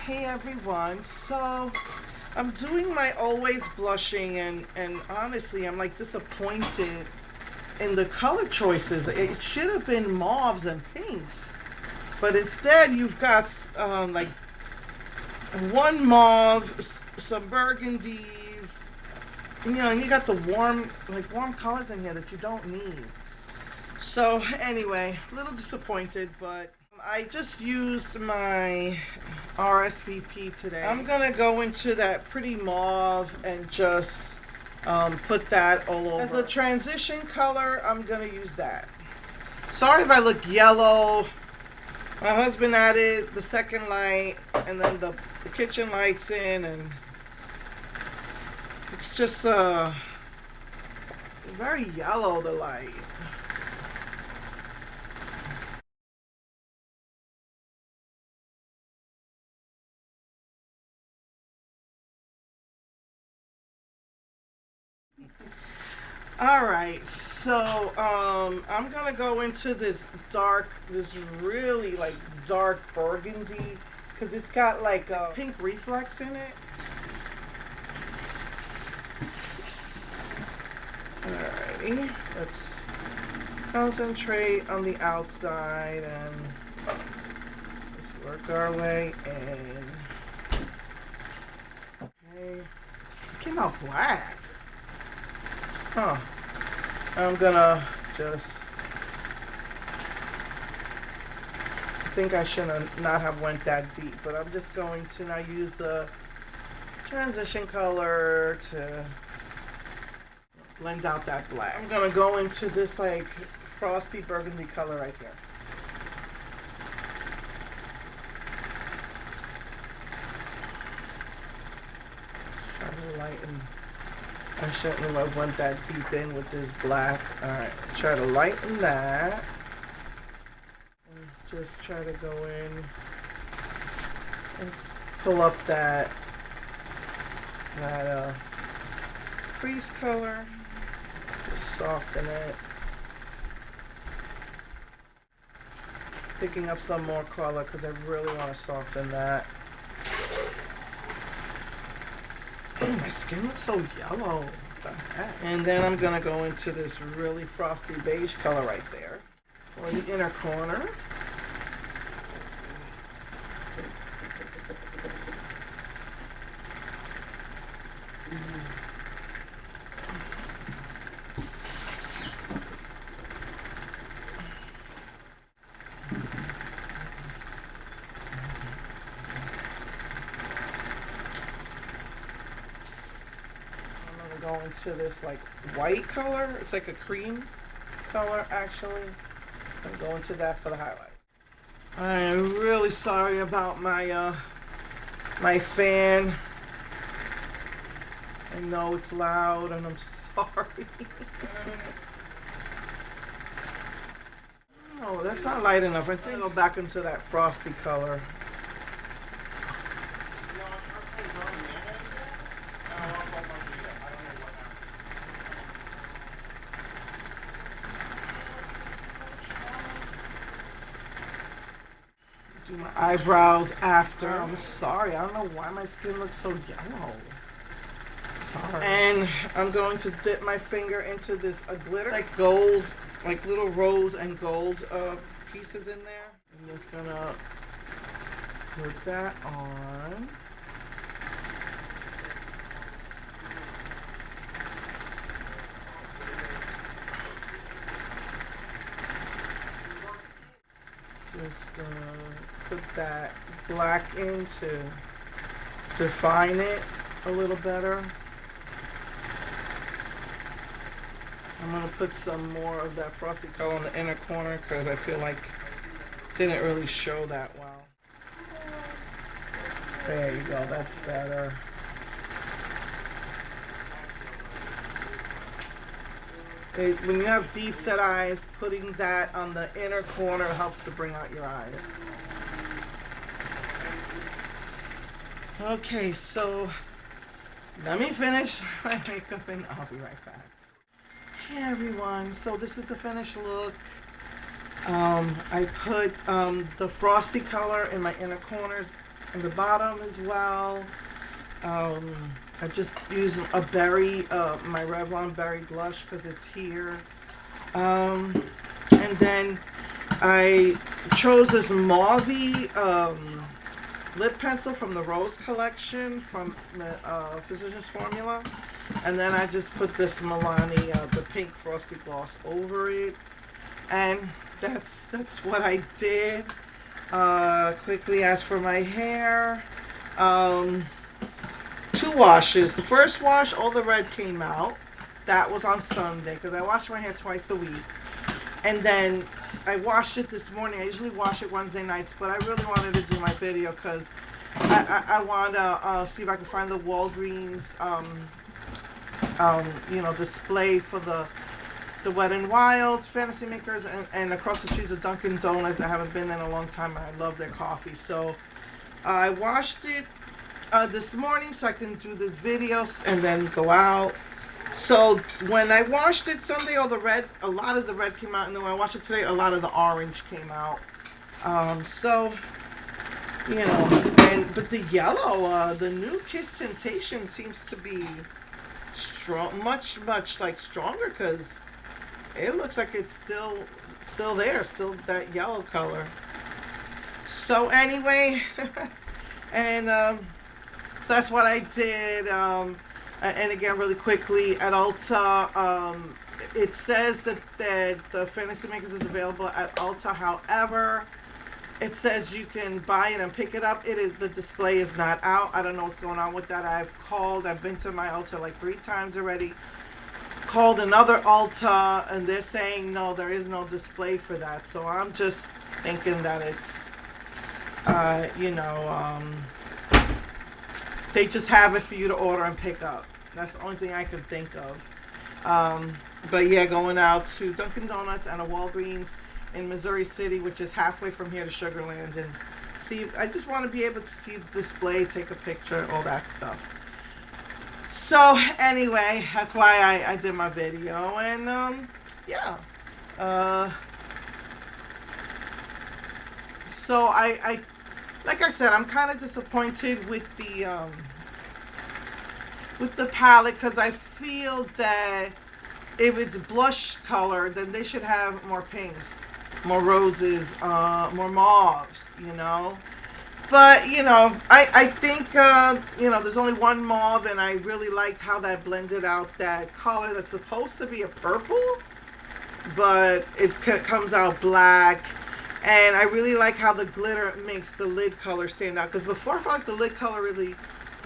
Hey everyone, so I'm doing my always blushing and honestly I'm like disappointed in the color choices. It should have been mauves and pinks, but instead you've got like one mauve, some burgundies, and you got the warm colors in here that you don't need. So anyway, a little disappointed, but I just used my RSVP today. I'm gonna go into that pretty mauve and just put that all over. As a transition color, I'm gonna use that. Sorry if I look yellow. My husband added the second light and then the kitchen lights in, and it's just very yellow, the light. All right, so I'm gonna go into this really like dark burgundy, because it's got like a pink reflex in it. Alrighty, let's concentrate on the outside and let's work our way in. Okay, it came out black. Huh. I'm gonna just, I think I should not have went that deep, but I'm just going to now use the transition color to blend out that black. I'm gonna go into this like frosty burgundy color right here. Try to lighten. I shouldn't have went that deep in with this black. Alright, try to lighten that. And just try to go in and pull up that crease color. Just soften it. Picking up some more color because I really want to soften that. My skin looks so yellow. What the heck? And then I'm gonna go into this really frosty beige color right there for the inner corner. Go into this like white color. It's like a cream color actually. I'm going to that for the highlight. I'm really sorry about my my fan. I know it's loud and I'm sorry. Oh, that's not light enough. I think I'll go back into that frosty color. Do my eyebrows after. I'm sorry. I don't know why my skin looks so yellow. Sorry. And I'm going to dip my finger into this glitter. It's like gold, like little rose and gold pieces in there. I'm just gonna put that on. Just put that black in to define it a little better. I'm going to put some more of that frosty color in the inner corner because I feel like it didn't really show that well. There you go, that's better. When you have deep set eyes, putting that on the inner corner helps to bring out your eyes. Okay, so let me finish my makeup and I'll be right back. Hey everyone, so this is the finished look. I put the frosty color in my inner corners. and the bottom as well. I just use a berry, my Revlon Berry Blush because it's here. And then I chose this mauvey lip pencil from the Rose collection from the Physicians Formula. And then I just put this Milani, the pink frosty gloss over it. And that's what I did. Quickly, as for my hair, 2 washes. The first wash, all the red came out. That was on Sunday because I wash my hair twice a week. And then I washed it this morning. I usually wash it Wednesday nights, but I really wanted to do my video because I want to see if I can find the Walgreens, display for the Wet n Wild Fantasy Makers, and across the streets of Dunkin' Donuts. I haven't been there in a long time, and I love their coffee. So I washed it this morning so I can do this video and then go out. So when I washed it Sunday, a lot of the red came out, and then when I washed it today, a lot of the orange came out. But the yellow, the new Kiss Temptation seems to be strong, much like stronger, because it looks like it's still there, still that yellow color. So anyway, and so that's what I did. And again, really quickly, at Ulta, it says that the Fantasy Makers is available at Ulta. However, it says you can buy it and pick it up. The display is not out. I don't know what's going on with that. I've been to my Ulta like 3 times already. Called another Ulta, and they're saying no, there is no display for that. So I'm just thinking that it's, they just have it for you to order and pick up. That's the only thing I could think of. But yeah, going out to Dunkin' Donuts and a Walgreens in Missouri City, which is halfway from here to Sugar Land, and see. I just want to be able to see the display, take a picture, all that stuff. So anyway, that's why I did my video, and yeah. So I like I said, I'm kind of disappointed with the palette, because I feel that if it's blush color, then they should have more pinks, more roses, more mauves, But, I think, there's only one mauve, and I really liked how that blended out that color that's supposed to be a purple, but it comes out black. And I really like how the glitter makes the lid color stand out, because before I felt like the lid color really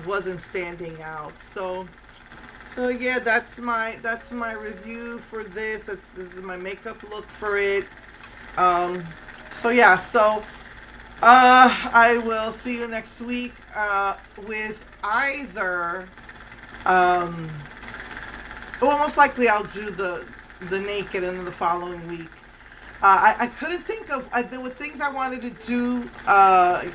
wasn't standing out. So yeah, that's my review for this. This is my makeup look for it. So yeah, I will see you next week with either well, most likely I'll do the naked, and then the following week I couldn't think of, there were things I wanted to do.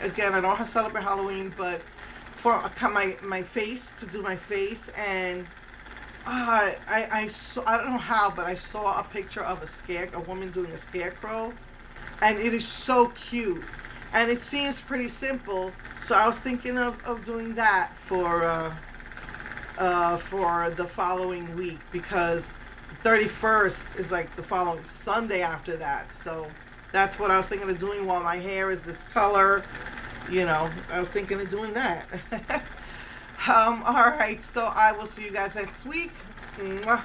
Again, I don't have to celebrate Halloween, but for my face, to do my face, and I saw, I don't know how, but I saw a picture of a woman doing a scarecrow, and it is so cute, and it seems pretty simple. So I was thinking of doing that for the following week, because 31st is like the following Sunday after that. So that's what I was thinking of doing while my hair is this color. I was thinking of doing that. Alright, so I will see you guys next week. Mwah.